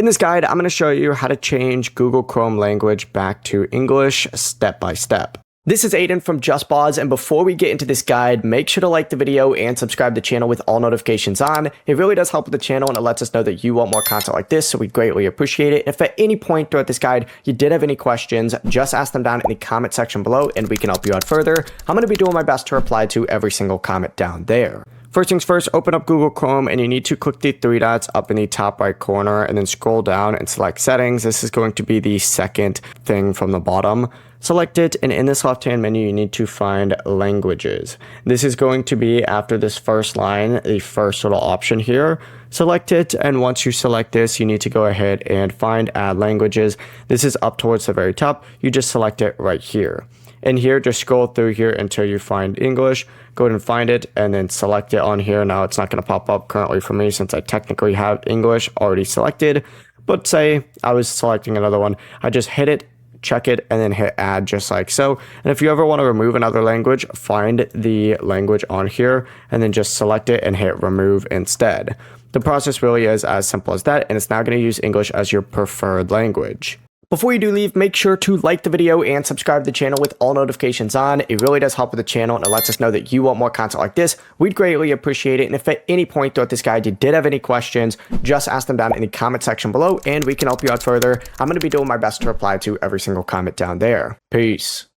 In this guide, I'm going to show you how to change Google Chrome language back to English step by step. This is Aiden from JustPause, and before we get into this guide, make sure to like the video and subscribe to the channel with all notifications on. It really does help with the channel and it lets us know that you want more content like this, so we greatly appreciate it. If at any point throughout this guide you did have any questions, just ask them down in the comment section below and we can help you out further. I'm going to be doing my best to reply to every single comment down there. First things first, open up Google Chrome and you need to click the three dots up in the top right corner and then scroll down and select settings. This is going to be the second thing from the bottom. Select it, and in this left hand menu you need to find languages. This is going to be after this first line, the first little option here. Select it, and once you select this you need to go ahead and find add languages. This is up towards the very top. You just select it right here. And here, just scroll through here until you find English. Go ahead and find it and then select it on here. Now it's not going to pop up currently for me since I technically have English already selected. But say I was selecting another one, I just hit it, check it, and then hit add just like so. And if you ever want to remove another language, find the language on here and then just select it and hit remove instead. The process really is as simple as that, and it's now going to use English as your preferred language. Before you do leave, make sure to like the video and subscribe to the channel with all notifications on. It really does help with the channel and it lets us know that you want more content like this. We'd greatly appreciate it. And if at any point throughout this guide you did have any questions, just ask them down in the comment section below and we can help you out further. I'm going to be doing my best to reply to every single comment down there. Peace.